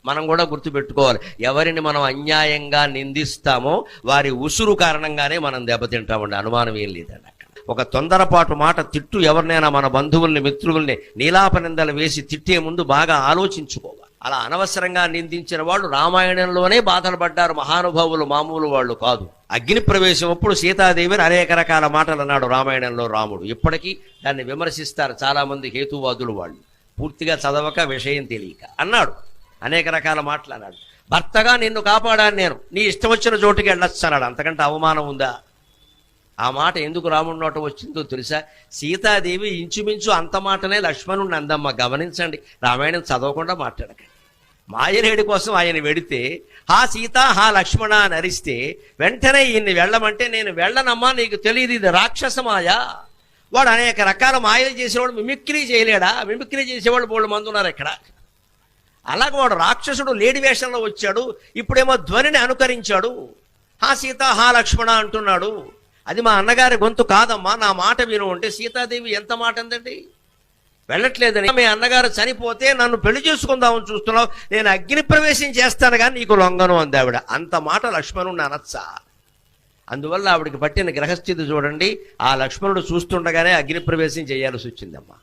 మనం కూడా గుర్తుపెట్టుకోవాలి. ఎవరిని మనం అన్యాయంగా నిందిస్తామో వారి ఉసురు కారణంగానే మనం దెబ్బతింటామండి, అనుమానం ఏం లేదండి. అక్కడ ఒక తొందరపాటు మాట తిట్టు ఎవరినైనా మన బంధువుల్ని మిత్రుల్ని నీలాపనిందలు వేసి తిట్టే ముందు బాగా ఆలోచించుకోవాలి. అలా అనవసరంగా నిందించిన వాళ్ళు రామాయణంలోనే బాధలు పడ్డారు మహానుభావులు, మామూలు వాళ్ళు కాదు. అగ్ని ప్రవేశం అప్పుడు సీతాదేవిని అనేక రకాల మాటలు అన్నాడు రామాయణంలో రాముడు. ఇప్పటికీ దాన్ని విమర్శిస్తారు చాలామంది హేతువాదులు, వాళ్ళు పూర్తిగా చదవక విషయం తెలియక అన్నాడు. అనేక రకాల మాటలు అన్నాడు. భర్తగా నిన్ను కాపాడాను నేను, నీ ఇష్టం వచ్చిన చోటుకి వెళ్ళొచ్చు అన్నాడు. అంతకంటే అవమానం ఉందా? ఆ మాట ఎందుకు రాముడి నోట వచ్చిందో తెలుసా? సీతాదేవి ఇంచుమించు అంత మాటనే లక్ష్మణుడిని అందమ్మ. గమనించండి, రామాయణం చదవకుండా మాట్లాడక. మాయనేడి కోసం ఆయన వెడితే హా సీత హా లక్ష్మణ అని అరిస్తే వెంటనే ఈయన్ని వెళ్ళమంటే నేను వెళ్ళనమ్మా, నీకు తెలియదు ఇది రాక్షస మాయ. వాడు అనేక రకాల మాయలు చేసేవాడు, మిమిక్రీ చేయలేడా? మిమిక్రీ చేసేవాళ్ళు బోళ్ళు మంది ఉన్నారు ఇక్కడ. అలాగే వాడు రాక్షసుడు లేడి వేషంలో వచ్చాడు, ఇప్పుడేమో ధ్వనిని అనుకరించాడు. హా సీత హా లక్ష్మణ అంటున్నాడు. అది మా అన్నగారి గొంతు కాదమ్మా, నా మాట విను అంటే సీతాదేవి ఎంత మాట అందండి. వెళ్ళట్లేదని, మీ అన్నగారు చనిపోతే నన్ను పెళ్లి చేసుకుందామని చూస్తున్నావు, నేను అగ్ని ప్రవేశం చేస్తాను కానీ నీకు లొంగను అంది ఆవిడ. అంత మాట లక్ష్మణుడిని అనొచ్చా? అందువల్ల ఆవిడికి పట్టిన గ్రహస్థితి చూడండి. ఆ లక్ష్మణుడు చూస్తుండగానే అగ్ని ప్రవేశం చేయాల్సి వచ్చిందమ్మా.